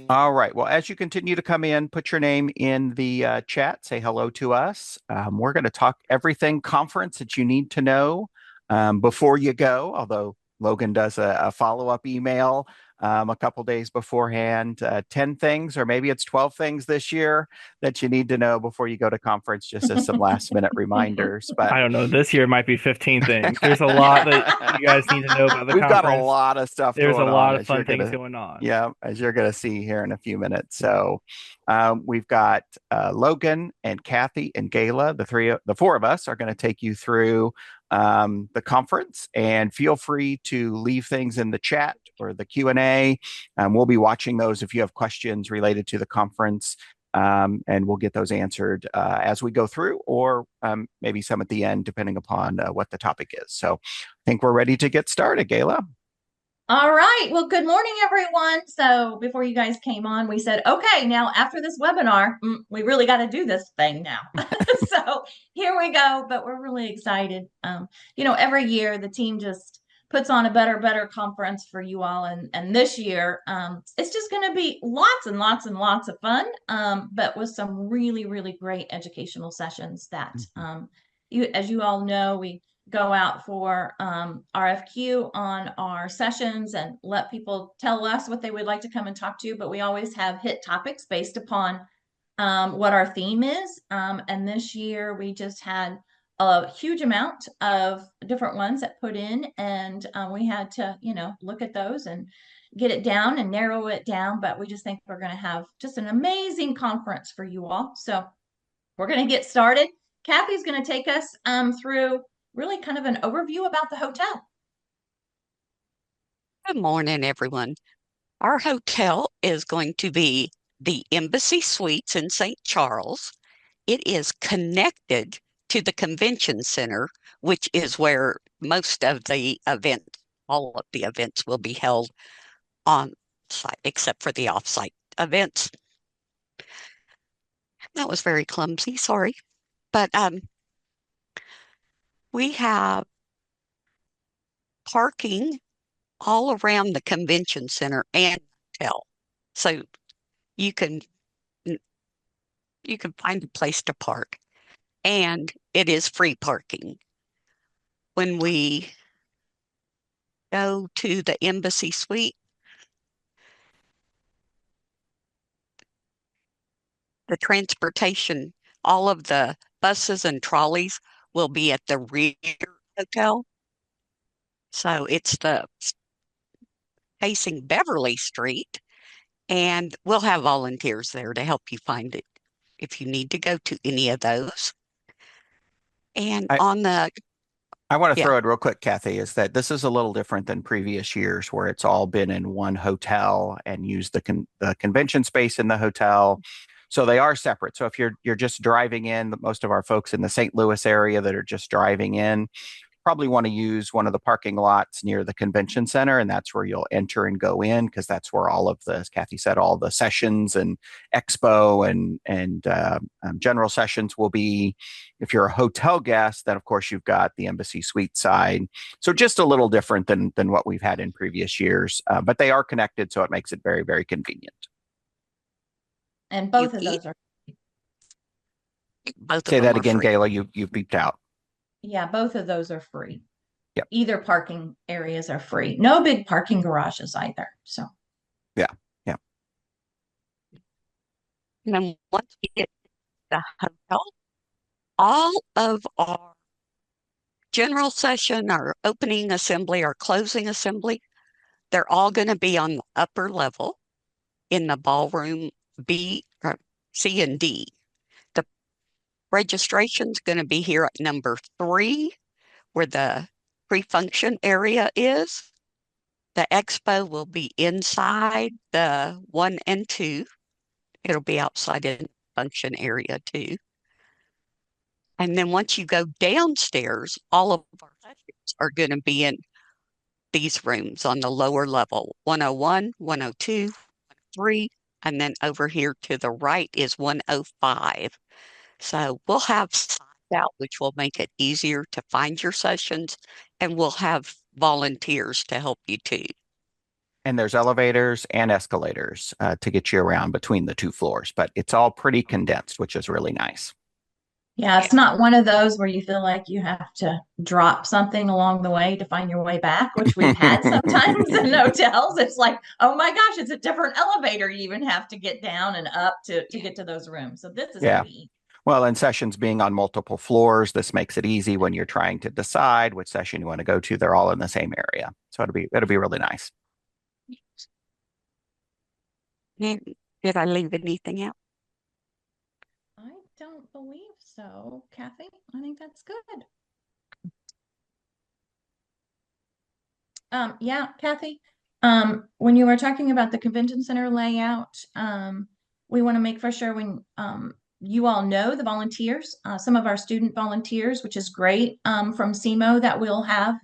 All right. Well, as you continue to come in, put your name in the chat, say hello to us. We're going to talk everything conference that you need to know before you go, although Logan does a follow-up email a couple days beforehand, 10 things, or maybe it's 12 things this year that you need to know before you go to conference, just as some last minute reminders. But I don't know. This year might be 15 things. There's a lot that you guys need to know about the we've got a conference. lot of stuff There's a going on, lot of as you're fun going things to going on. yeah, as you're going to see here in a few minutes. So we've got Logan and Kathy and Gayla. The four of us are going to take you through the conference, and feel free to leave things in the chat or the Q&A. We'll be watching those if you have questions related to the conference, and we'll get those answered as we go through, or maybe some at the end, depending upon what the topic is. So I think we're ready to get started, Gayla. All right. Well, good morning, everyone. So before you guys came on, we said, okay, now after this webinar, we really got to do this thing now. So here we go. But we're really excited. Every year the team just puts on a better conference for you all. And this year, it's just going to be lots and lots and lots of fun, but with some really, really great educational sessions that, as you all know, we go out for RFQ on our sessions and let people tell us what they would like to come and talk to. But we always have hit topics based upon what our theme is. And this year we just had a huge amount of different ones that put in, and we had to, look at those and get it down and narrow it down. But we just think we're going to have just an amazing conference for you all. So we're going to get started. Kathy's going to take us through really kind of an overview about the hotel. Good morning, everyone. Our hotel is going to be the Embassy Suites in St. Charles. It is connected to the convention center, which is where most of the events, all of the events will be held on site, except for the off-site events. That was very clumsy, sorry. But we have parking all around the convention center and hotel. So you can find a place to park, and it is free parking. When we go to the Embassy Suite, the transportation, all of the buses and trolleys will be at the rear hotel. So it's the facing Beverly Street, and we'll have volunteers there to help you find it if you need to go to any of those. And I on the want to yeah, throw it real quick, Kathy, is that this is a little different than previous years where it's all been in one hotel and use the convention space in the hotel. So they are separate. So if you're just driving in, most of our folks in the St. Louis area that are just driving in probably want to use one of the parking lots near the convention center, and that's where you'll enter and go in, because that's where all of the, as Kathy said, all the sessions and expo and general sessions will be. If you're a hotel guest, then of course you've got the Embassy Suite side. So just a little different than what we've had in previous years, but they are connected, so it makes it very, very convenient. And both of those are both of Say them that are again, free. Gayla. You beeped out. yeah, both of those are free. Yep. Either parking areas are free. No big parking garages either. So Yeah. Yeah. And then once we get to the hotel, all of our general session, our opening assembly, our closing assembly, they're all going to be on the upper level in the ballroom B, or C and D. The registration's going to be here at number 3, where the pre-function area is. The expo will be inside the 1 and 2. It'll be outside in the function area too. And then once you go downstairs, all of our sessions are going to be in these rooms on the lower level, 101, 102, 103, and then over here to the right is 105. So we'll have signs out, which will make it easier to find your sessions, and we'll have volunteers to help you too. And there's elevators and escalators to get you around between the 2 floors, but it's all pretty condensed, which is really nice. Yeah, it's not one of those where you feel like you have to drop something along the way to find your way back, which we've had sometimes in hotels. It's like, oh my gosh, it's a different elevator you even have to get down and up to get to those rooms. So this is Yeah. pretty easy. Well, and sessions being on multiple floors, this makes it easy when you're trying to decide which session you want to go to. They're all in the same area. So it'll be really nice. Did I leave anything out? I don't believe so, Kathy. I think that's good. Yeah, Kathy, when you were talking about the convention center layout, we want to make for sure when you all know the volunteers, some of our student volunteers, which is great, from SEMO that we'll have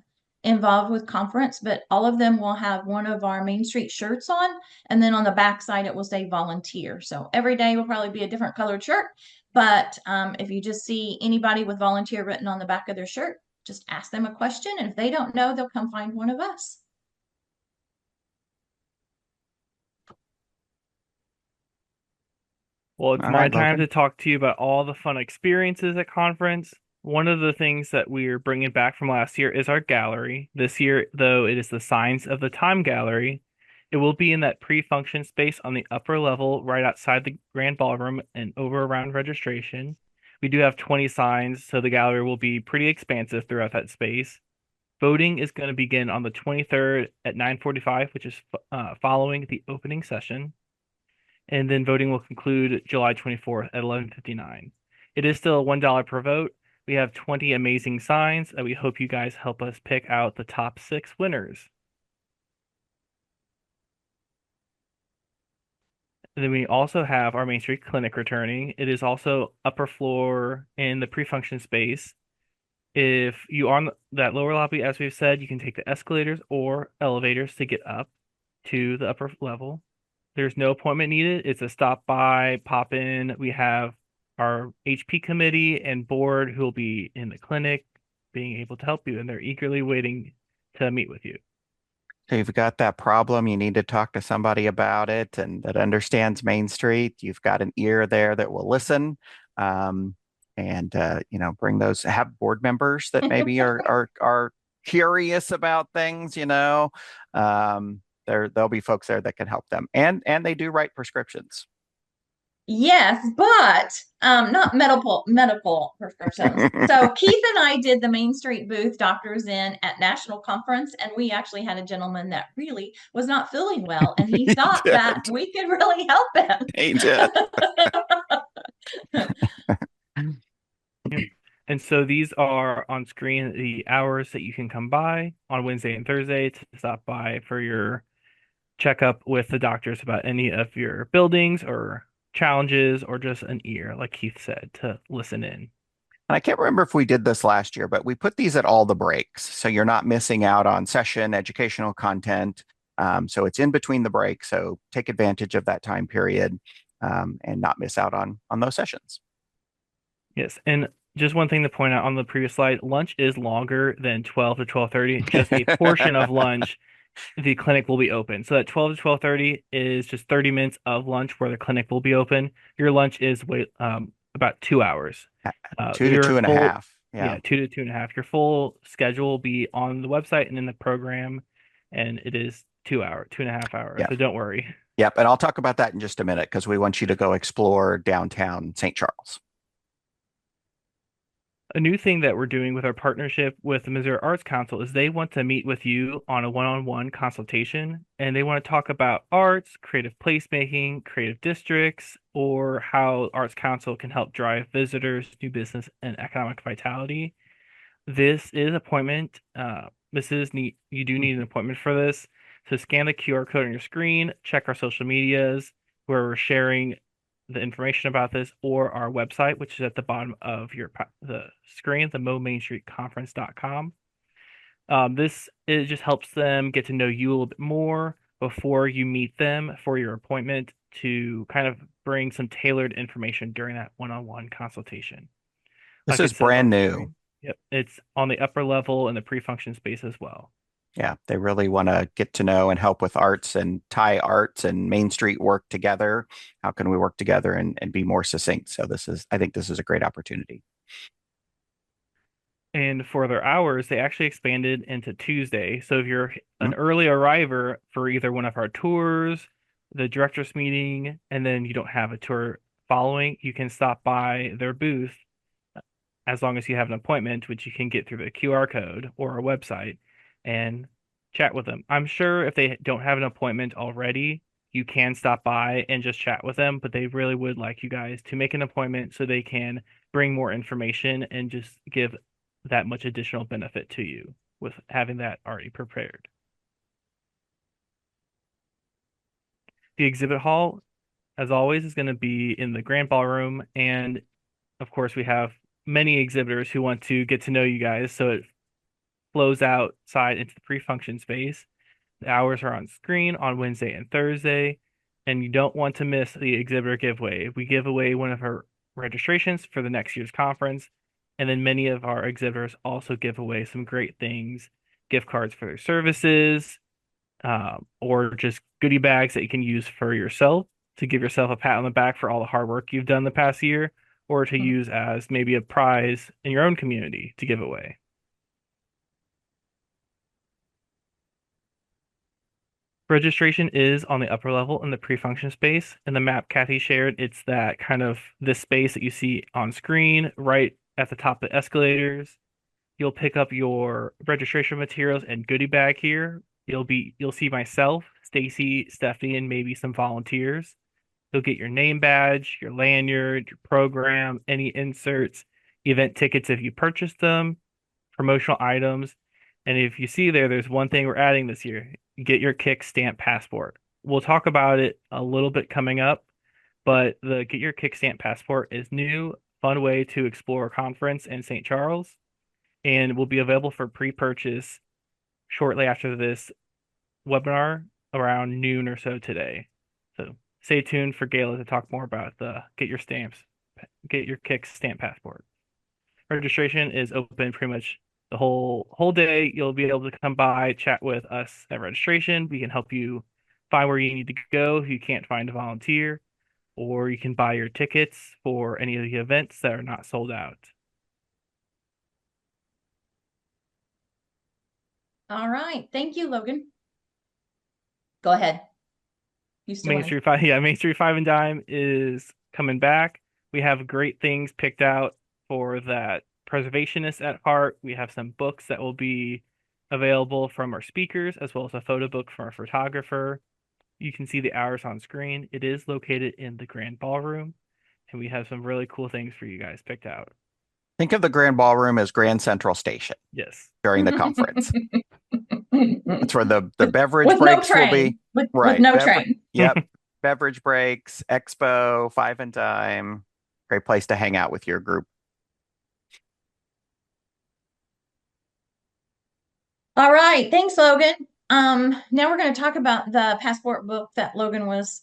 involved with conference, but all of them will have one of our Main Street shirts on, and then on the back side it will say volunteer. So every day will probably be a different colored shirt, but if you just see anybody with volunteer written on the back of their shirt, just ask them a question, and if they don't know, they'll come find one of us. Well, it's All my right, time Logan. to talk to you about all the fun experiences at conference. One of the things that we're bringing back from last year is our gallery. This year, though, it is the Signs of the Time gallery. It will be in that pre-function space on the upper level, right outside the grand ballroom and over around registration. We do have 20 signs, so the gallery will be pretty expansive throughout that space. Voting is going to begin on the 23rd at 9:45, which is following the opening session. And then voting will conclude July 24th at 11:59. It is still $1 per vote. We have 20 amazing signs, and we hope you guys help us pick out the top 6 winners. And then we also have our Main Street Clinic returning. It is also upper floor in the pre-function space. If you are on that lower lobby, as we've said, you can take the escalators or elevators to get up to the upper level. There's no appointment needed. It's a stop by, pop in. We have our HP committee and board who will be in the clinic being able to help you, and they're eagerly waiting to meet with you. So you've got that problem, you need to talk to somebody about it and that understands Main Street. You've got an ear there that will listen. And bring those, have board members that maybe are curious about things, there'll be folks there that can help them. And they do write prescriptions. Yes, but not medical prescriptions. So Keith and I did the Main Street booth Doctors In at National Conference, and we actually had a gentleman that really was not feeling well, and he thought that we could really help him. He did. Yep. And so these are on screen the hours that you can come by on Wednesday and Thursday to stop by for your checkup with the doctors about any of your buildings or challenges or just an ear, like Keith said, to listen in. And I can't remember if we did this last year, but we put these at all the breaks. So you're not missing out on session, educational content. So it's in between the breaks. So take advantage of that time period and not miss out on those sessions. Yes. And just one thing to point out on the previous slide, lunch is longer than 12 to 12:30. Just a portion of lunch, the clinic will be open. So that 12 to 12:30 is just 30 minutes of lunch where the clinic will be open. Your lunch is about 2 hours. 2 to 2.5. Yeah, 2 to 2.5. Your full schedule will be on the website and in the program, and it is 2.5 hours. Yeah. So don't worry. Yep. And I'll talk about that in just a minute because we want you to go explore downtown St. Charles. A new thing that we're doing with our partnership with the Missouri Arts Council is they want to meet with you on a one-on-one consultation, and they want to talk about arts, creative placemaking, creative districts, or how Arts Council can help drive visitors, new business, and economic vitality. This is appointment. This is neat. You do need an appointment for this. So scan the QR code on your screen, check our social medias where we're sharing the information about this, or our website, which is at the bottom of the screen, the momainstreetconference.com. It just helps them get to know you a little bit more before you meet them for your appointment to kind of bring some tailored information during that one-on-one consultation. This is brand new. Yep, it's on the upper level in the pre-function space as well. Yeah, they really want to get to know and help with arts and tie arts and Main Street work together. How can we work together and be more succinct? So I think this is a great opportunity. And for their hours, they actually expanded into Tuesday. So if you're an Mhm. early arriver for either one of our tours, the director's meeting, and then you don't have a tour following, you can stop by their booth as long as you have an appointment, which you can get through the QR code or our website and chat with them. I'm sure if they don't have an appointment already, you can stop by and just chat with them, but they really would like you guys to make an appointment so they can bring more information and just give that much additional benefit to you with having that already prepared. The exhibit hall, as always, is going to be in the grand ballroom. And of course, we have many exhibitors who want to get to know you guys. So it flows outside into the pre-function space. The hours are on screen on Wednesday and Thursday. And you don't want to miss the exhibitor giveaway. We give away one of our registrations for the next year's conference. And then many of our exhibitors also give away some great things, gift cards for their services, or just goodie bags that you can use for yourself to give yourself a pat on the back for all the hard work you've done the past year, or to use as maybe a prize in your own community to give away. Registration is on the upper level in the pre-function space. In the map Kathy shared, it's that kind of this space that you see on screen right at the top of the escalators. You'll pick up your registration materials and goodie bag here. You'll see myself, Stacy, Stephanie, and maybe some volunteers. You'll get your name badge, your lanyard, your program, any inserts, event tickets if you purchase them, promotional items. And if you see there's one thing we're adding this year. Get your Kick Stamp Passport. We'll talk about it a little bit coming up, but the Get Your Kick Stamp Passport is new, fun way to explore a conference in St. Charles and will be available for pre-purchase shortly after this webinar around noon or so today. So stay tuned for Gayla to talk more about the Get Your Kick Stamp Passport. Registration is open pretty much the whole day. You'll be able to come by, chat with us at registration. We can help you find where you need to go if you can't find a volunteer, or you can buy your tickets for any of the events that are not sold out. All right. Thank you, Logan. Go ahead. You still Main want to... Street 5, yeah, Main Street 5 and Dime is coming back. We have great things picked out for that preservationist at heart. We have some books that will be available from our speakers, as well as a photo book from our photographer. You can see the hours on screen. It is located in the Grand Ballroom, and we have some really cool things for you guys picked out. Think of the Grand Ballroom as Grand Central Station Yes. during the conference. That's where the beverage with breaks no train. will be. With Right. no train. Yep. Beverage breaks, expo, 5 and Dime. Great place to hang out with your group. All right. Thanks, Logan. Now we're going to talk about the passport book that Logan was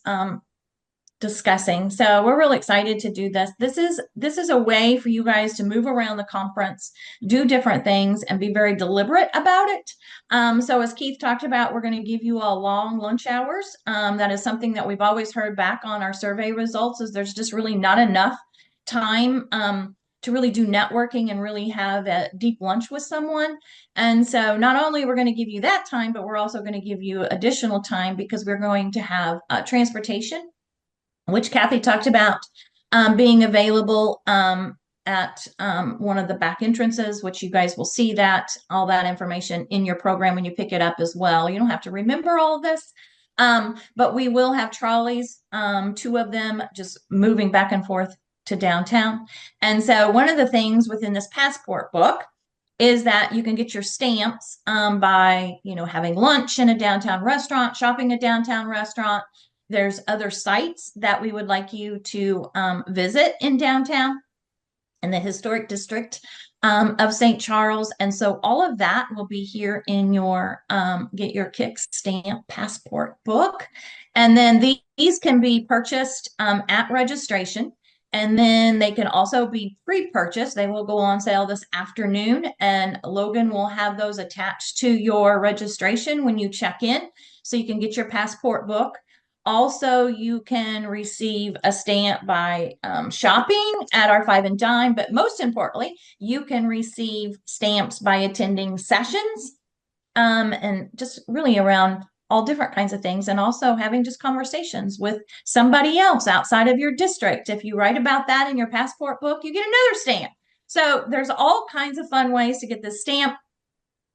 discussing. So we're really excited to do this. This is a way for you guys to move around the conference, do different things, and be very deliberate about it. So as Keith talked about, we're going to give you all long lunch hours. That is something that we've always heard back on our survey results, is there's just really not enough time to really do networking and really have a deep lunch with someone. And so not only we're going to give you that time, but we're also going to give you additional time because we're going to have transportation, which Kathy talked about, being available at one of the back entrances, which you guys will see all that information in your program when you pick it up as well. You don't have to remember all of this, but we will have trolleys, 2 of them just moving back and forth to downtown. And so one of the things within this passport book is that you can get your stamps by, having lunch in a downtown restaurant, shopping a downtown restaurant. There's other sites that we would like you to visit in downtown in the historic district of St. Charles. And so all of that will be here in your Get Your Kick Stamp Passport book. And then these can be purchased at registration. And then they can also be pre-purchased. They will go on sale this afternoon, and Logan will have those attached to your registration when you check in, so you can get your passport book. Also, you can receive a stamp by shopping at our Five and Dime, but most importantly, you can receive stamps by attending sessions, and just really around all different kinds of things, and also having just conversations with somebody else outside of your district. If you write about that in your passport book, you get another stamp. So there's all kinds of fun ways to get this stamp.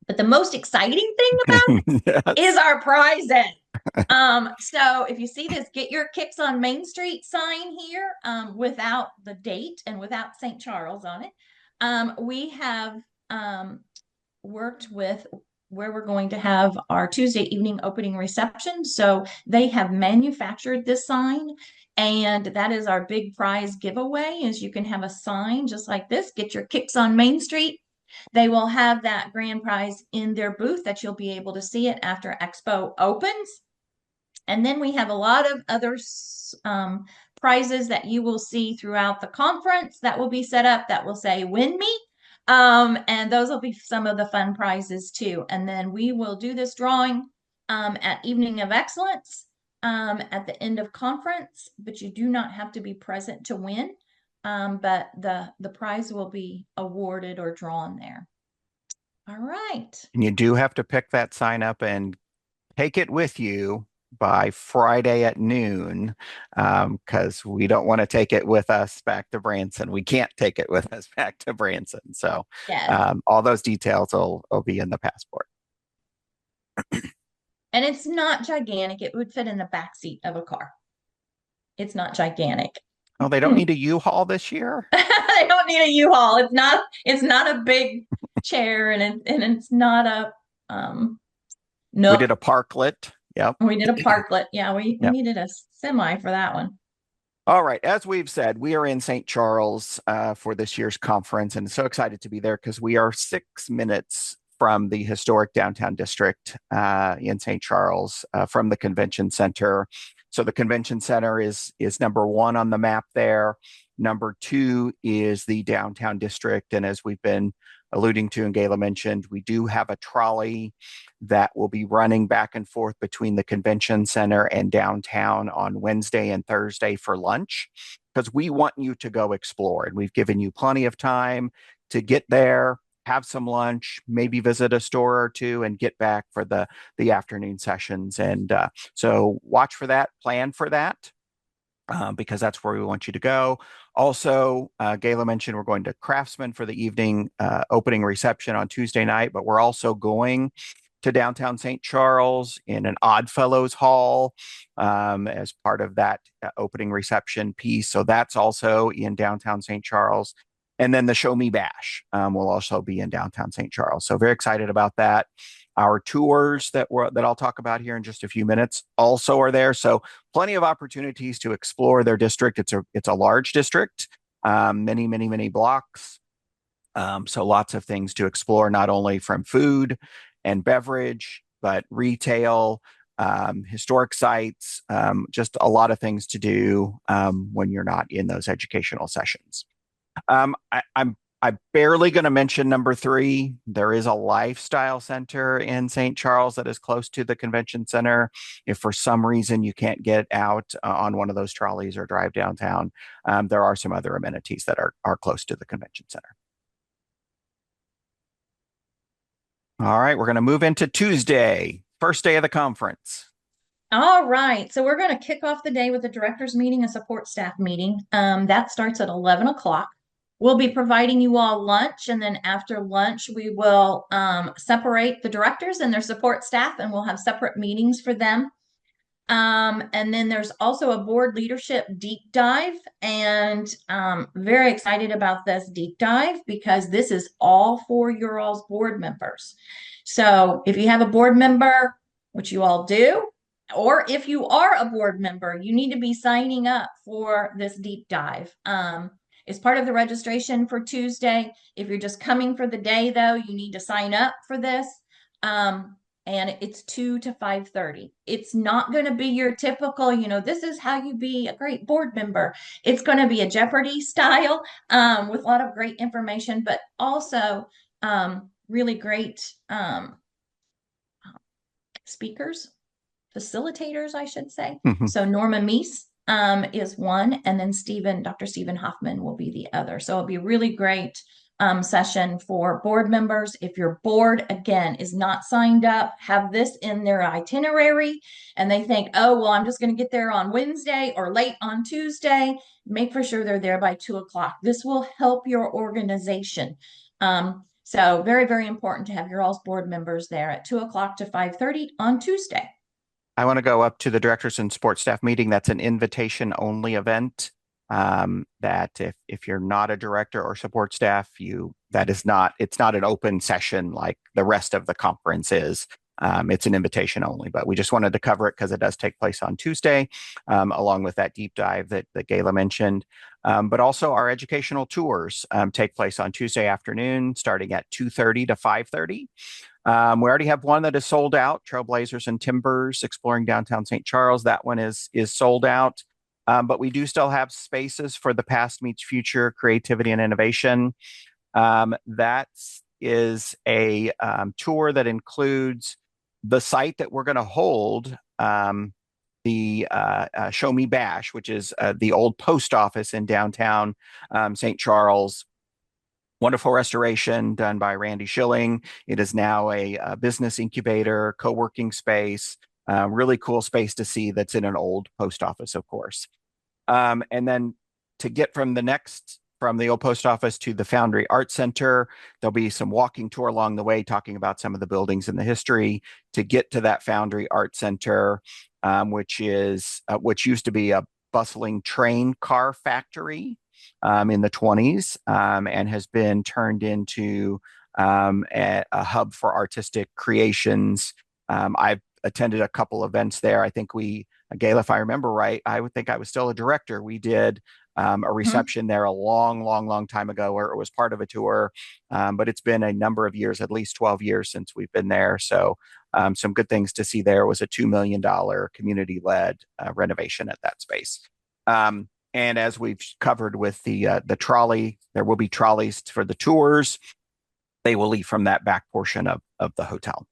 But the most exciting thing about it is our prizes. So if you see this Get Your Kicks on Main Street sign here, without the date and without St. Charles on it, we have worked with where we're going to have our Tuesday evening opening reception. So they have manufactured this sign, and that is our big prize giveaway, is you can have a sign just like this, Get Your Kicks on Main Street. They will have that grand prize in their booth that you'll be able to see it after Expo opens. And then we have a lot of other prizes that you will see throughout the conference that will be set up that will say win me. And those will be some of the fun prizes too. And then we will do this drawing at Evening of Excellence at the end of conference, but you do not have to be present to win. But the prize will be awarded or drawn there. All right. And you do have to pick that sign up and take it with you by Friday at noon, because we don't want to take it with us back to Branson. We can't take it with us back to Branson. So Yes. all those details will be in the passport. And it's not gigantic. It would fit in the back seat of a car. It's not gigantic. Oh, they don't need a U-Haul this year? They don't need a U-Haul. It's not a big chair, and it's not a no. We did a parklet. Yep. We did a parklet. Yeah, we Yep. needed a semi for that one. All right. As we've said, we are in St. Charles for this year's conference, and so excited to be there because we are 6 minutes from the historic downtown district in St. Charles, from the convention center. So the convention center is number one on the map there. Number two is the downtown district. And as we've been alluding to and Gayla mentioned, we do have a trolley that will be running back and forth between the convention center and downtown on Wednesday and Thursday for lunch, because we want you to go explore. And we've given you plenty of time to get there, have some lunch, maybe visit a store or two, and get back for the afternoon sessions. And so watch for that, plan for that. Because that's where we want you to go. Also, Gayla mentioned we're going to Craftsman for the evening opening reception on Tuesday night, but we're also going to downtown St. Charles in an Oddfellows Hall as part of that opening reception piece. So that's also in downtown St. Charles. And then the Show Me Bash will also be in downtown St. Charles. So very excited about that. Our tours that I'll talk about here in just a few minutes also are there. So plenty of opportunities to explore their district. It's a large district, many blocks. So lots of things to explore, not only from food and beverage, but retail, historic sites, just a lot of things to do when you're not in those educational sessions. I'm barely going to mention number 3. There is a lifestyle center in St. Charles that is close to the convention center. If for some reason you can't get out on one of those trolleys or drive downtown, there are some other amenities that are close to the convention center. All right, we're going to move into Tuesday, first day of the conference. All right. So we're going to kick off the day with a director's meeting, a support staff meeting. That starts at 11 o'clock. We'll be providing you all lunch, and then after lunch, we will separate the directors and their support staff, and we'll have separate meetings for them. And then there's also a board leadership deep dive, and very excited about this deep dive because this is all for your all's board members. So if you have a board member, which you all do, or if you are a board member, you need to be signing up for this deep dive. It's part of the registration for Tuesday. If you're just coming for the day, though, you need to sign up for this. and it's 2 to 5:30. It's not going to be your typical, this is how you be a great board member. It's going to be a Jeopardy style with a lot of great information, but also really great speakers, facilitators, I should say. So Norma Meese is one, and then Dr. Stephen Hoffman will be the other. So it'll be really great session for board members. If your board, again, is not signed up, have this in their itinerary, and they think, oh, well, I'm just going to get there on Wednesday or late on Tuesday, make for sure they're there by 2 o'clock. This will help your organization. So very, very important to have your all's board members there at 2 o'clock to 5:30 on Tuesday. I want to go up to the directors and support staff meeting. That's an invitation only event. That if you're not a director or support staff, it's not an open session like the rest of the conference is. It's an invitation only, but we just wanted to cover it because it does take place on Tuesday, along with that deep dive that Gayla mentioned. But also our educational tours take place on Tuesday afternoon, starting at 2:30 to 5:30. We already have one that is sold out, Trailblazers and Timbers, Exploring Downtown St. Charles. That one is sold out. But we do still have spaces for the Past Meets Future, Creativity and Innovation. That is a tour that includes the site that we're going to hold, the Show Me Bash, which is the old post office in downtown St. Charles. Wonderful restoration done by Randy Schilling. It is now a business incubator, co-working space, really cool space to see that's in an old post office, of course. And then to get from the old post office to the Foundry Art Center, there'll be some walking tour along the way talking about some of the buildings and the history to get to that Foundry Art Center, which used to be a bustling train car factory in the 20s and has been turned into a hub for artistic creations. I've attended a couple events there. I think Gayla, if I remember right, I would think I was still a director. We did a reception there a long time ago where it was part of a tour. But it's been a number of years, at least 12 years since we've been there. So some good things to see there. It was a $2 million community-led renovation at that space. And as we've covered with the trolley, there will be trolleys for the tours. They will leave from that back portion of the hotel.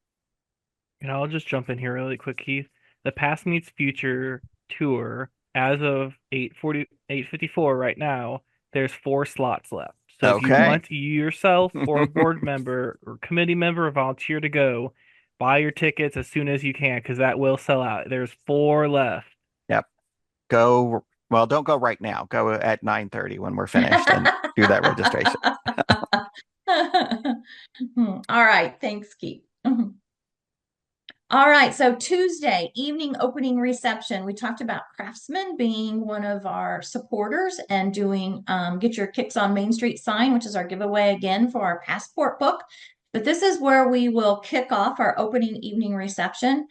And I'll just jump in here really quick, Keith. The Past Meets Future tour, as of 8:54 right now, there's 4 slots left. So if you want yourself or a board member or committee member or volunteer to go, buy your tickets as soon as you can because that will sell out. There's 4 left. Yep. Well, don't go right now. Go at 9:30 when we're finished and do that registration. All right. Thanks, Keith. All right. So Tuesday evening opening reception. We talked about Craftsman being one of our supporters and doing Get Your Kicks on Main Street sign, which is our giveaway again for our passport book. But this is where we will kick off our opening evening reception.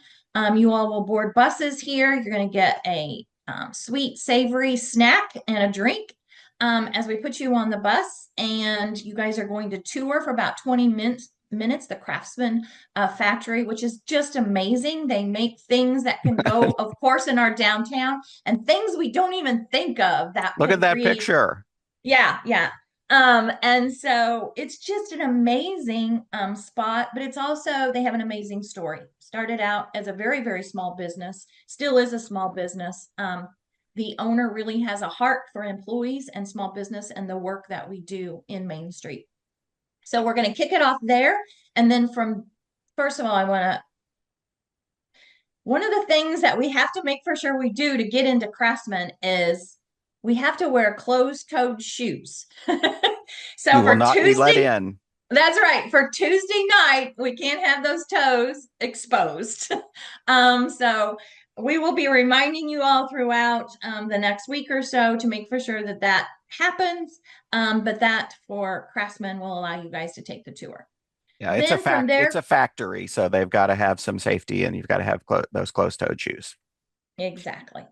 You all will board buses here. You're going to get a sweet, savory snack and a drink as we put you on the bus. And you guys are going to tour for about 20 minutes the Craftsman factory, which is just amazing. They make things that can go, of course, in our downtown and things we don't even think of. Look at that picture. Yeah. And so it's just an amazing spot, but it's also, they have an amazing story. Started out as a very, very small business, still is a small business. The owner really has a heart for employees and small business and the work that we do in Main Street. So we're going to kick it off there. And then first of all, one of the things that we have to make for sure we do to get into Craftsman is we have to wear closed-toed shoes. So you will not be let in. That's right. For Tuesday night, we can't have those toes exposed. So we will be reminding you all throughout the next week or so to make for sure that happens. But that for Craftsman will allow you guys to take the tour. Yeah, it's a factory, so they've got to have some safety, and you've got to have those closed-toed shoes. Exactly.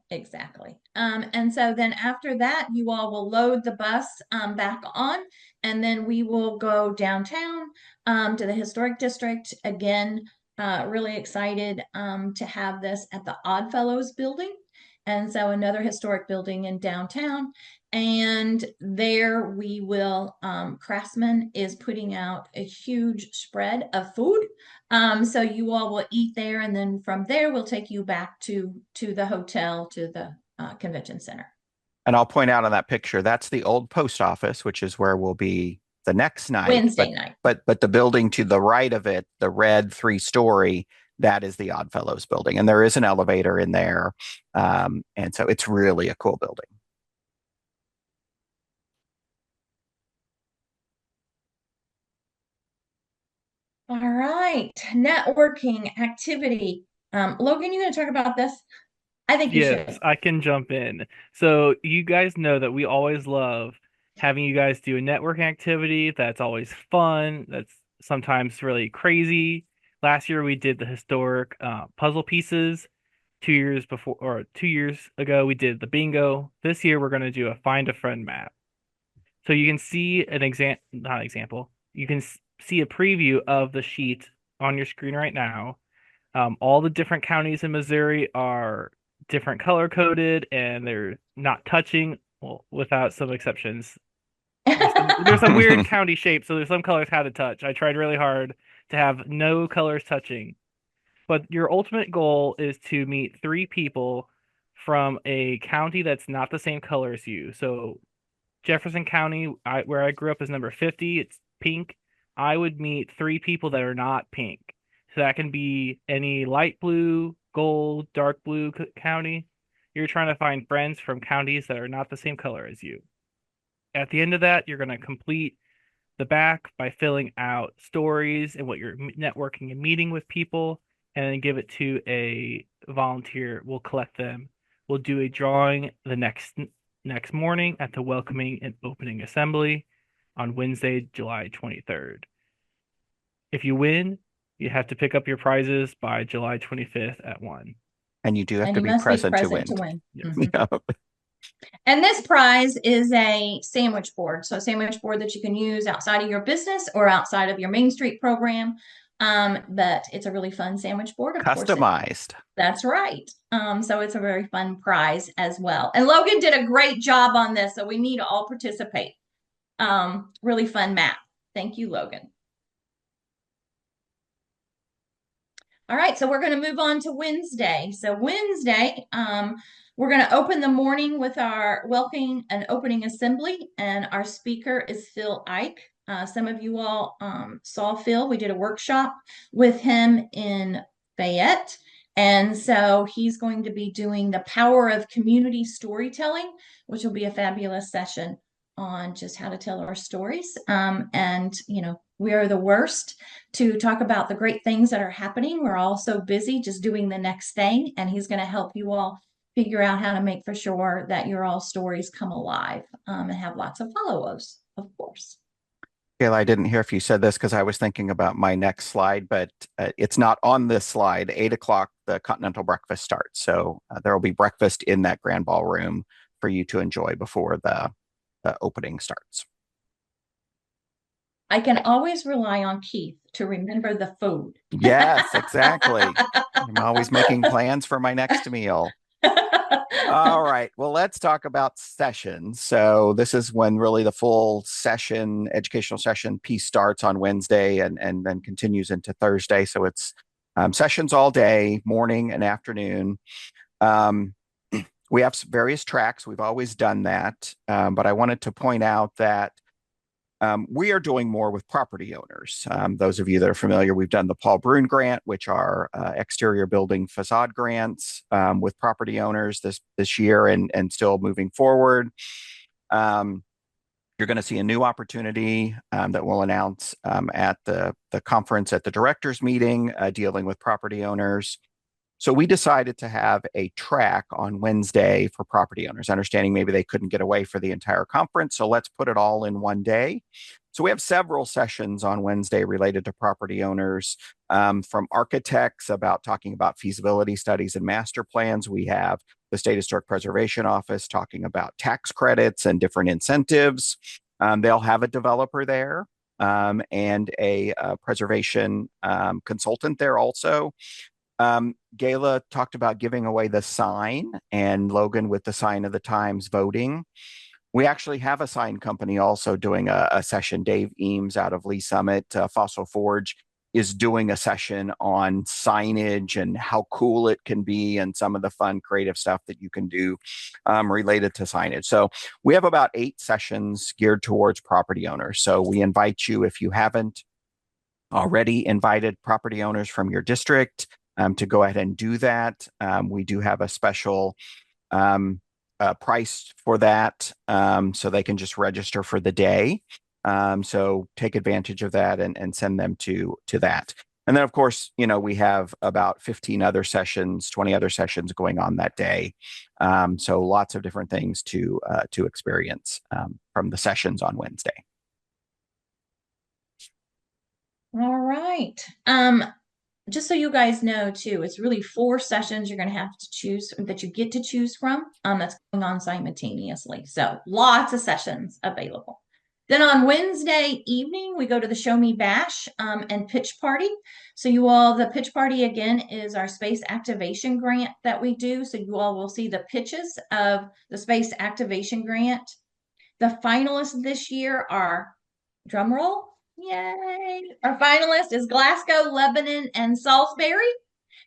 And so then after that, you all will load the bus back on, and then we will go downtown to the historic district again. really excited to have this at the Oddfellows building. And so another historic building in downtown. And there we will, Craftsman is putting out a huge spread of food. So you all will eat there. And then from there, we'll take you back to the hotel, to the convention center. And I'll point out on that picture, that's the old post office, which is where we'll be the next night. Wednesday night. But the building to the right of it, the red 3-story, that is the Oddfellows building. And there is an elevator in there. And so it's really a cool building. All right. Networking activity. Logan, you going to talk about this? I think you Yes, should. I can jump in. So you guys know that we always love having you guys do a networking activity that's always fun, that's sometimes really crazy. Last year we did the historic puzzle pieces. 2 years before, or 2 years ago, we did the bingo. This year we're going to do a find a friend map. So you can see an not example. You can see a preview of the sheet on your screen right now. All the different counties in Missouri are different color coded and they're not touching, well, without some exceptions. There's some weird county shapes, so there's some colors had to touch. I tried really hard to have no colors touching. But your ultimate goal is to meet 3 people from a county that's not the same color as you. So Jefferson County, where I grew up, is number 50. It's pink. I would meet 3 people that are not pink. So that can be any light blue, gold, dark blue county. You're trying to find friends from counties that are not the same color as you. At the end of that, you're going to complete the back by filling out stories and what you're networking and meeting with people, and then give it to a volunteer. We'll collect them. We'll do a drawing the next morning at the welcoming and opening assembly on Wednesday, July 23rd. If you win, you have to pick up your prizes by July 25th at 1. And you do have And to you be must present be to present win. to win. Yeah. Mhm. And this prize is a sandwich board. So a sandwich board that you can use outside of your business or outside of your Main Street program. But it's a really fun sandwich board. Of course, Customized. that's right. So it's a very fun prize as well. And Logan did a great job on this. So we need to all participate. Really fun map. Thank you, Logan. All right, so we're going to move on to Wednesday. So Wednesday, we're going to open the morning with our welcoming and opening assembly, and our speaker is Phil Ike. Some of you all saw Phil. We did a workshop with him in Fayette, and so he's going to be doing the power of community storytelling, which will be a fabulous session on just how to tell our stories. And, you know, we are the worst to talk about the great things that are happening. We're all so busy just doing the next thing, and he's going to help you all figure out how to make for sure that your all stories come alive and have lots of follow-ups, of course. Kayla, I didn't hear if you said this because I was thinking about my next slide, but it's not on this slide. 8 o'clock, the continental breakfast starts. So there will be breakfast in that grand ballroom for you to enjoy before the opening starts. I can always rely on Keith to remember the food. Yes, exactly. I'm always making plans for my next meal. All right. Well, let's talk about sessions. So this is when really the full session, educational session piece starts on Wednesday and then continues into Thursday. So it's sessions all day, morning and afternoon. We have various tracks. We've always done that. But I wanted to point out that we are doing more with property owners. Those of you that are familiar, we've done the Paul Brune grant, which are exterior building facade grants with property owners this year and still moving forward. You're going to see a new opportunity that we'll announce at the conference at the directors meeting dealing with property owners. So we decided to have a track on Wednesday for property owners, understanding maybe they couldn't get away for the entire conference. So let's put it all in one day. So we have several sessions on Wednesday related to property owners, from architects about talking about feasibility studies and master plans. We have the State Historic Preservation Office talking about tax credits and different incentives. They'll have a developer there. and a preservation consultant there also. Gayla talked about giving away the sign, and Logan with the sign of the times voting. We actually have a sign company also doing a session. Dave Eames out of Lee Summit, Fossil Forge, is doing a session on signage and how cool it can be and some of the fun creative stuff that you can do related to signage. So we have about 8 sessions geared towards property owners. So we invite you, if you haven't already invited property owners from your district, to go ahead and do that. We do have a special price for that, so they can just register for the day. So take advantage of that and send them to that. And then, of course, we have about 15 other sessions, 20 other sessions going on that day. So lots of different things to experience from the sessions on Wednesday. All right. Just so you guys know too, it's really 4 sessions you're going to have to choose that you get to choose from. That's going on simultaneously. So lots of sessions available. Then on Wednesday evening, we go to the Show Me Bash and Pitch Party. So you all, the Pitch Party again is our space activation grant that we do. So you all will see the pitches of the space activation grant. The finalists this year are, drum roll, yay! Our finalist is Glasgow, Lebanon, and Salisbury.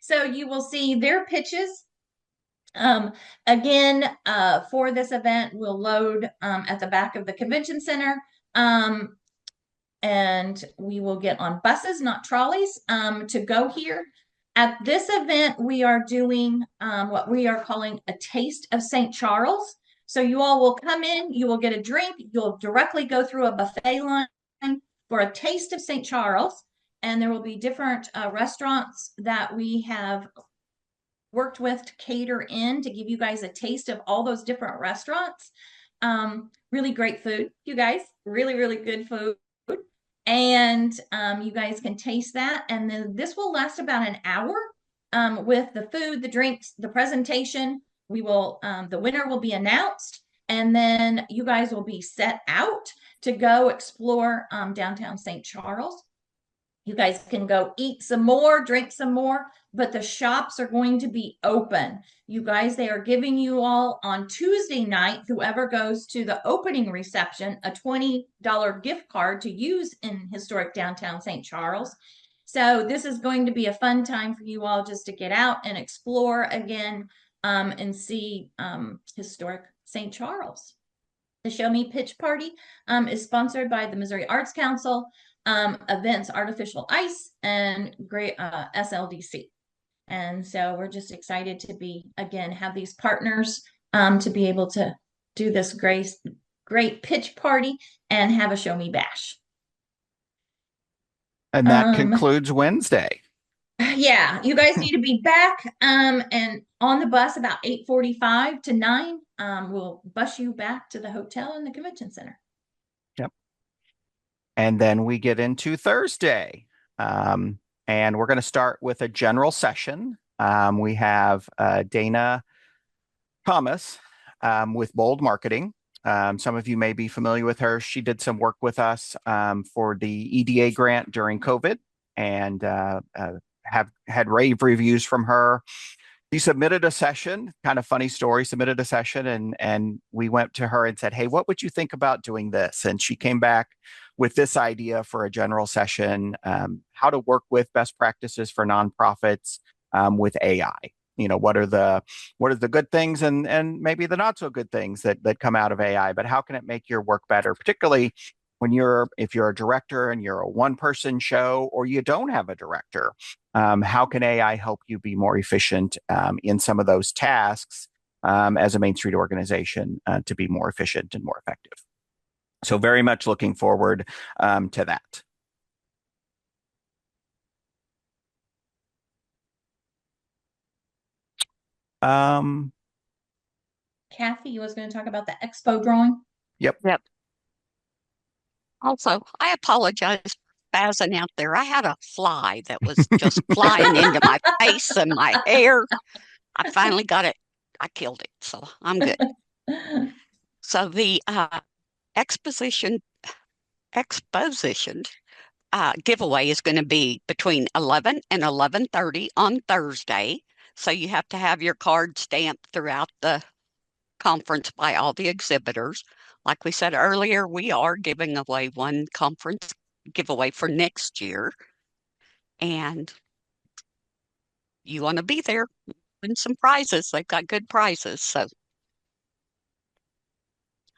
So you will see their pitches. Again, for this event, we'll load at the back of the convention center. And we will get on buses, not trolleys, to go here. At this event, we are doing what we are calling a Taste of St. Charles. So you all will come in, you will get a drink, you'll directly go through a buffet line for a Taste of St. Charles. And there will be different restaurants that we have worked with to cater in to give you guys a taste of all those different restaurants. Really great food, you guys, really, really good food. And you guys can taste that. And then this will last about an hour with the food, the drinks, the presentation. We will, the winner will be announced, and then you guys will be set out to go explore downtown St. Charles. You guys can go eat some more, drink some more, but the shops are going to be open. You guys, they are giving you all on Tuesday night, whoever goes to the opening reception, a $20 gift card to use in historic downtown St. Charles. So this is going to be a fun time for you all just to get out and explore again and see historic St. Charles. The Show Me Pitch Party is sponsored by the Missouri Arts Council, Events Artificial Ice, and great SLDC. And so we're just excited to have these partners to be able to do this great pitch party and have a Show Me Bash. And that concludes Wednesday. Yeah, you guys need to be back and on the bus about 8:45 to 9. We'll bus you back to the hotel in the convention center. Yep. And then we get into Thursday. And we're going to start with a general session. We have Dana Thomas with Bold Marketing. Some of you may be familiar with her. She did some work with us for the EDA grant during COVID, and have had rave reviews from her. He submitted a session, kind of funny story, submitted a session, and we went to her and said, hey, what would you think about doing this? And she came back with this idea for a general session, how to work with best practices for nonprofits with AI. What are the good things and maybe the not so good things that come out of AI, but how can it make your work better, particularly if you're a director and you're a one-person show or you don't have a director. How can AI help you be more efficient in some of those tasks as a Main Street organization to be more efficient and more effective? So very much looking forward to that. Kathy, you was going to talk about the expo drawing? Yep. Also, I apologize for spazzing out there. I had a fly that was just flying into my face and my hair. I finally got it. I killed it, so I'm good. So the exposition exposition giveaway is going to be between 11 and 11:30 on Thursday. So you have to have your card stamped throughout the conference by all the exhibitors. Like we said earlier, we are giving away one conference giveaway for next year. And you want to be there, win some prizes. They've got good prizes. So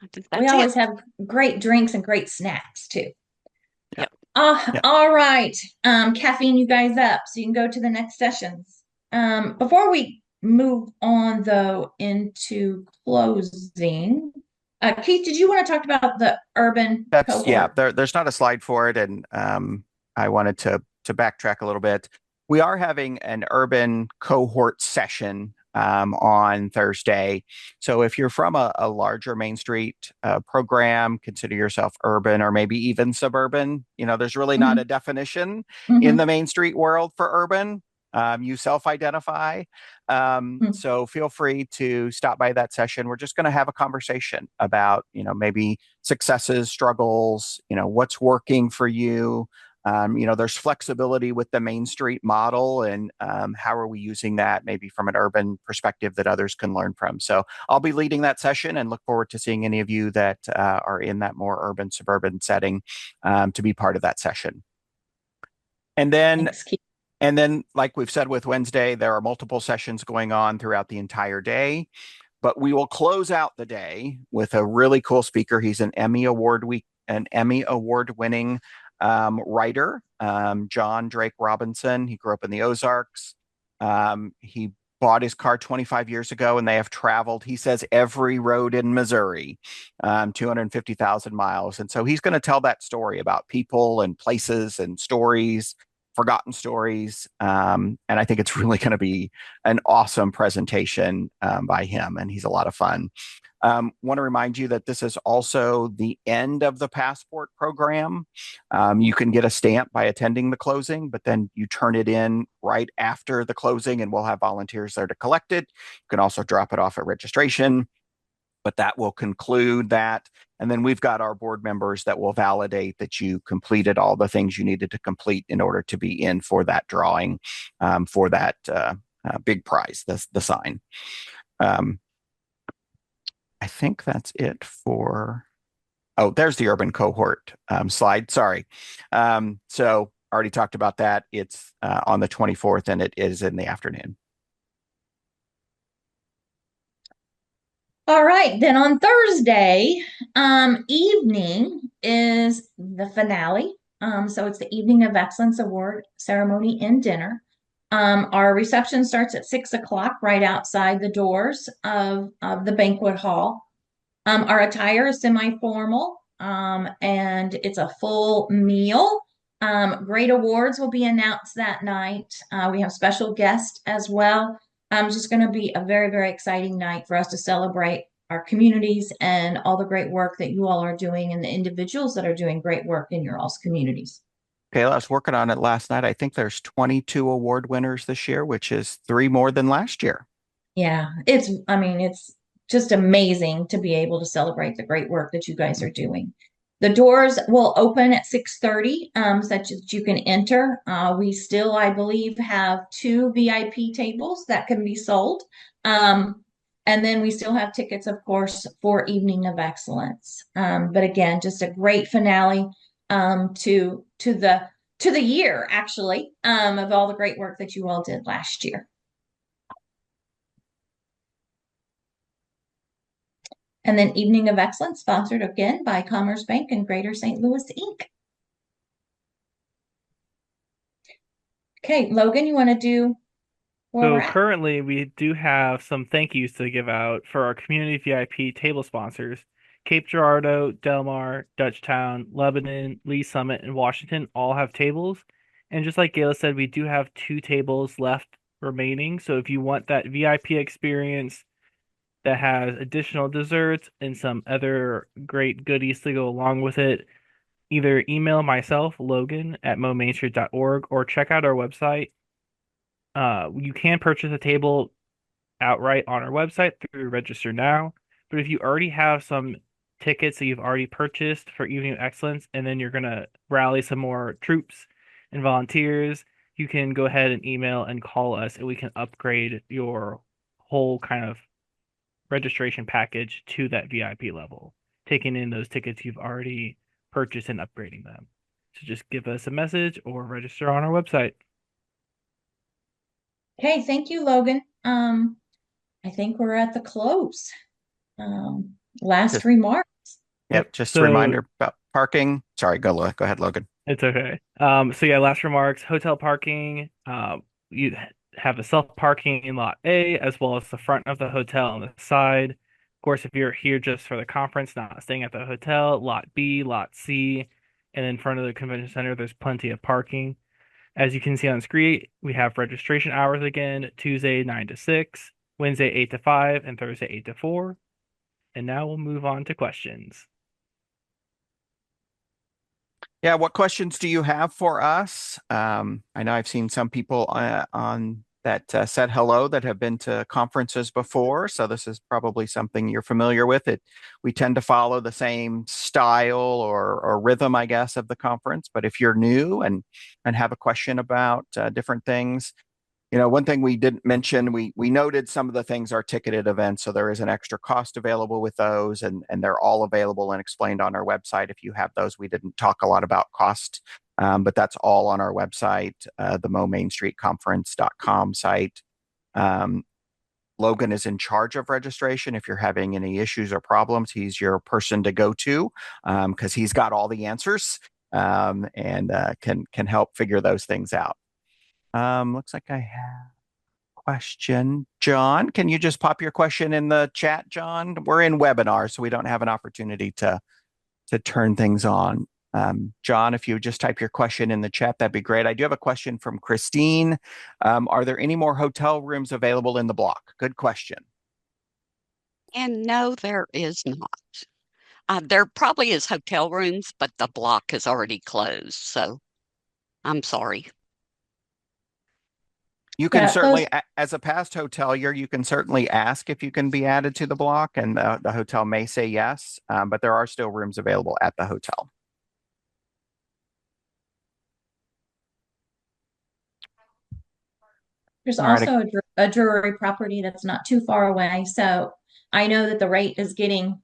I think We that's always it. have great drinks and great snacks too. Yep. Yeah. All right. Caffeine you guys up so you can go to the next sessions. Before we move on though into closing, Keith, did you want to talk about the urban cohort? There's not a slide for it, and I wanted to backtrack a little bit. We are having an urban cohort session on Thursday. So if you're from a larger Main Street program, consider yourself urban or maybe even suburban. There's really not a definition in the Main Street world for urban. You self-identify. So feel free to stop by that session. We're just going to have a conversation about, maybe successes, struggles, what's working for you. There's flexibility with the Main Street model, and how are we using that maybe from an urban perspective that others can learn from. So I'll be leading that session and look forward to seeing any of you that are in that more urban suburban setting to be part of that session. And then Thanks, Keith. And then, like we've said with Wednesday, there are multiple sessions going on throughout the entire day, but we will close out the day with a really cool speaker. He's an Emmy Award winning writer, John Drake Robinson. He grew up in the Ozarks. He bought his car 25 years ago, and they have traveled, he says, every road in Missouri, 250,000 miles. And so he's going to tell that story about people and places and stories, forgotten stories. And I think it's really going to be an awesome presentation by him, and he's a lot of fun. Want to remind you that this is also the end of the passport program. You can get a stamp by attending the closing, but then you turn it in right after the closing, and we'll have volunteers there to collect it. You can also drop it off at registration, but that will conclude that. And then we've got our board members that will validate that you completed all the things you needed to complete in order to be in for that drawing, for that big prize, the sign. I think that's it for, there's the urban cohort slide. Sorry. So already talked about that. It's on the 24th, and it is in the afternoon. All right, then on Thursday evening is the finale. So it's the Evening of Excellence Award ceremony and dinner. Our reception starts at 6 o'clock right outside the doors of the banquet hall. Our attire is semi-formal, and it's a full meal. Great awards will be announced that night. We have special guests as well. It's just going to be a very, very exciting night for us to celebrate our communities and all the great work that you all are doing and the individuals that are doing great work in your all's communities. Okay, I was working on it last night. I think there's 22 award winners this year, which is 3 more than last year. Yeah, it's just amazing to be able to celebrate the great work that you guys are doing. The doors will open at 6:30, such that you can enter. We still, I believe, have 2 VIP tables that can be sold. And then we still have tickets, of course, for Evening of Excellence. But again, just a great finale to the year, actually, of all the great work that you all did last year. And then Evening of Excellence, sponsored again by Commerce Bank and Greater St. Louis, Inc. Okay, Logan, you want to do where we're So at? currently, we do have some thank yous to give out for our community VIP table sponsors. Cape Girardeau, Del Mar, Dutchtown, Lebanon, Lee Summit, and Washington all have tables. And just like Gayla said, we do have 2 tables left remaining. So if you want that VIP experience that has additional desserts and some other great goodies to go along with it, either email myself, Logan, at momainstreet.org, or check out our website. You can purchase a table outright on our website through Register Now, but if you already have some tickets that you've already purchased for Evening of Excellence, and then you're going to rally some more troops and volunteers, you can go ahead and email and call us, and we can upgrade your whole kind of registration package to that VIP level, taking in those tickets you've already purchased and upgrading them. So just give us a message or register on our website. Okay, thank you, Logan. I think we're at the close. Last Just, remarks. yep. Just a So reminder about parking. Sorry, go ahead, Logan. it's okay. So yeah, last remarks, hotel parking. You have the self parking in lot A as well as the front of the hotel on the side. Of course, if you're here just for the conference, not staying at the hotel, lot B, lot C, and in front of the convention center, there's plenty of parking. As you can see on screen, we have registration hours again, Tuesday 9 to 6, Wednesday 8 to 5, and Thursday 8 to 4. And now we'll move on to questions. Yeah, what questions do you have for us? I know I've seen some people on that said hello that have been to conferences before, so this is probably something you're familiar with. We tend to follow the same style or rhythm, I guess, of the conference. But if you're new and have a question about different things, one thing we didn't mention, we noted some of the things are ticketed events, so there is an extra cost available with those, and they're all available and explained on our website. If you have those, we didn't talk a lot about cost, but that's all on our website, the momainstreetconference.com site. Logan is in charge of registration. If you're having any issues or problems, he's your person to go to because he's got all the answers and can help figure those things out. Looks like I have a question. John, can you just pop your question in the chat, John? We're in webinar, so we don't have an opportunity to turn things on. John, if you would just type your question in the chat, that'd be great. I do have a question from Christine. Are there any more hotel rooms available in the block? Good question. And no, there is not. There probably is hotel rooms, but the block is already closed. So I'm sorry. You can Yeah, certainly, as a past hotelier, you can certainly ask if you can be added to the block, and the hotel may say yes, but there are still rooms available at the hotel. there's All right. also a jewelry property that's not too far away. So I know that the rate is getting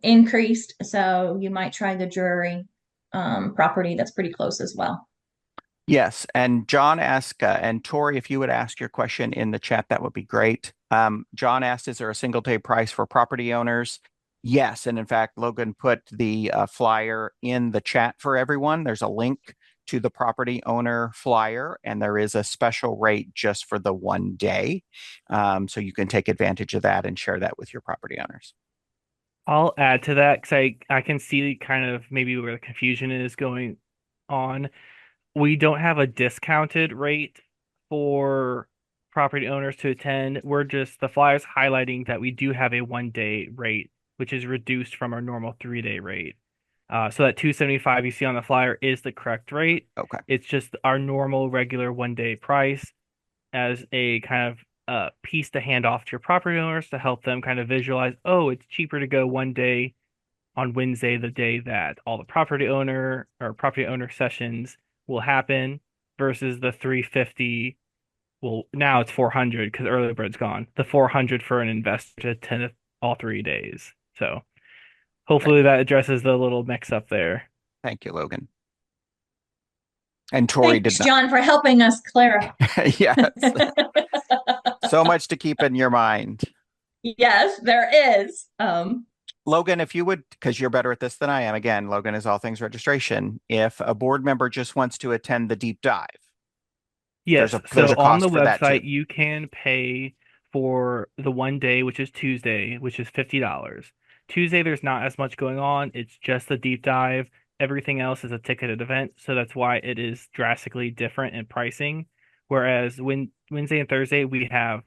increased. So you might try the jewelry property that's pretty close as well. Yes, and John asked, and Tori, if you would ask your question in the chat, that would be great. John asked, is there a single day price for property owners? Yes, and in fact, Logan put the flyer in the chat for everyone. There's a link to the property owner flyer, and there is a special rate just for the 1 day. So you can take advantage of that and share that with your property owners. I'll add to that because I can see kind of maybe where the confusion is going on. We don't have a discounted rate for property owners to attend. We're just the flyers highlighting that we do have a 1 day rate, which is reduced from our normal 3 day rate. So that $275 you see on the flyer is the correct rate. Okay. It's just our normal regular 1 day price as a kind of piece to hand off to your property owners to help them kind of visualize, oh, it's cheaper to go 1 day on Wednesday, the day that all the property owner sessions will happen versus the 350. Well, now it's 400 because early bird's gone. The 400 for an investor to attend all 3 days. So hopefully that addresses the little mix up there. Thank you, Logan. And Tori Thanks, did not. John, for helping us clarify. Yes. So much to keep in your mind. Yes, there is. Logan, if you would, because you're better at this than I am. Again, Logan is all things registration. If a board member just wants to attend the deep dive, Yes, there's so a on cost the for that too. website you can pay for the 1 day, which is Tuesday, which is $50. Tuesday, there's not as much going on. It's just the deep dive. Everything else is a ticketed event, so that's why it is drastically different in pricing. Whereas Wednesday and Thursday, we have,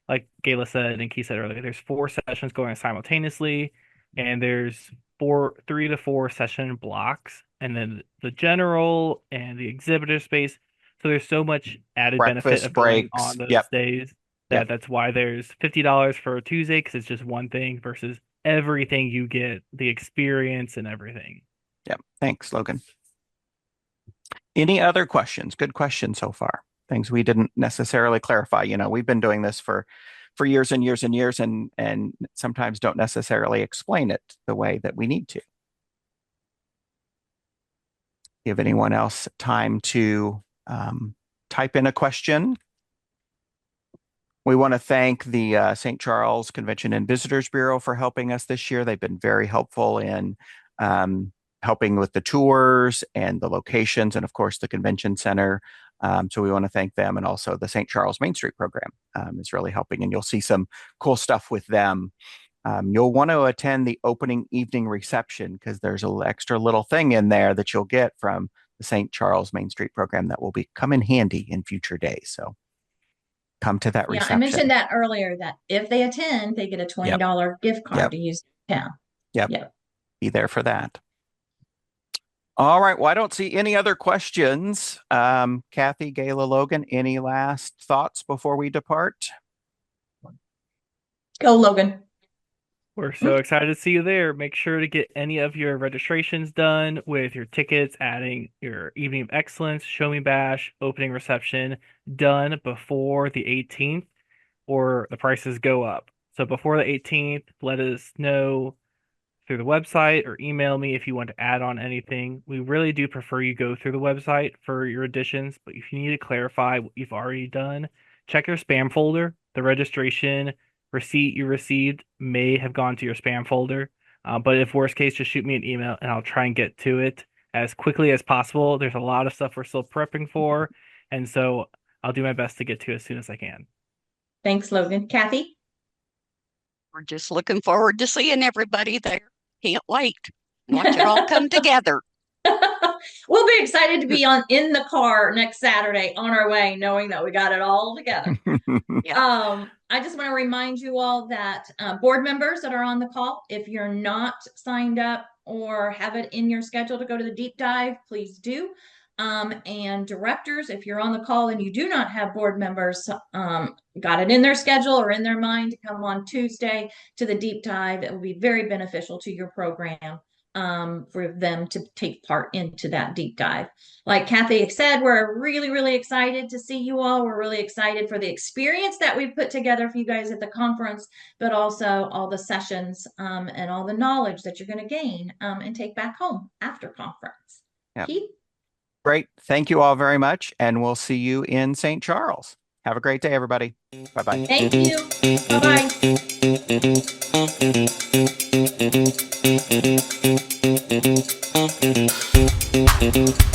like Gayla said and Keith said earlier, there's 4 sessions going simultaneously, and there's 3 to 4 session blocks, and then the general and the exhibitor space. So there's so much added benefit Breakfast of going breaks. on those Yep. days Yep. that's why there's $50 for Tuesday because it's just one thing versus everything you get, the experience and everything. Yep. Thanks, Logan. Any other questions? Good questions so far. Things we didn't necessarily clarify. We've been doing this for years and years and years, and sometimes don't necessarily explain it the way that we need to. Give anyone else time to type in a question. We want to thank the St. Charles Convention and Visitors Bureau for helping us this year. They've been very helpful in helping with the tours and the locations, and of course the convention center. So we want to thank them, and also the St. Charles Main Street program is really helping, and you'll see some cool stuff with them. You'll want to attend the opening evening reception, because there's an extra little thing in there that you'll get from the St. Charles Main Street program that will come in handy in future days. So come to that reception. I mentioned that earlier, that if they attend, they get a $20 gift card to use in town. Yep. Be there for that. All right. Well, I don't see any other questions. Kathy, Gayla, Logan, any last thoughts before we depart? Go, Logan. We're so excited to see you there. Make sure to get any of your registrations done with your tickets, adding your Evening of Excellence, Show Me Bash, opening reception done before the 18th, or the prices go up. So before the 18th, let us know through the website or email me if you want to add on anything. We really do prefer you go through the website for your additions, but if you need to clarify what you've already done, check your spam folder. The registration receipt you received may have gone to your spam folder, but if worst case, just shoot me an email and I'll try and get to it as quickly as possible. There's a lot of stuff we're still prepping for, and so I'll do my best to get to it as soon as I can. Thanks, Logan. Kathy? We're just looking forward to seeing everybody there. Can't wait. Watch it all come together. We'll be excited to be in the car next Saturday on our way, knowing that we got it all together. I just want to remind you all that board members that are on the call, if you're not signed up or have it in your schedule to go to the deep dive, please do. And directors, if you're on the call and you do not have board members got it in their schedule or in their mind to come on Tuesday to the deep dive, it will be very beneficial to your program for them to take part into that deep dive. Like Kathy said, we're really, really excited to see you all. We're really excited for the experience that we've put together for you guys at the conference, but also all the sessions and all the knowledge that you're going to gain and take back home after conference. Keith? Great. Thank you all very much, and we'll see you in St. Charles. Have a great day, everybody. Bye-bye. Thank you. Bye-bye.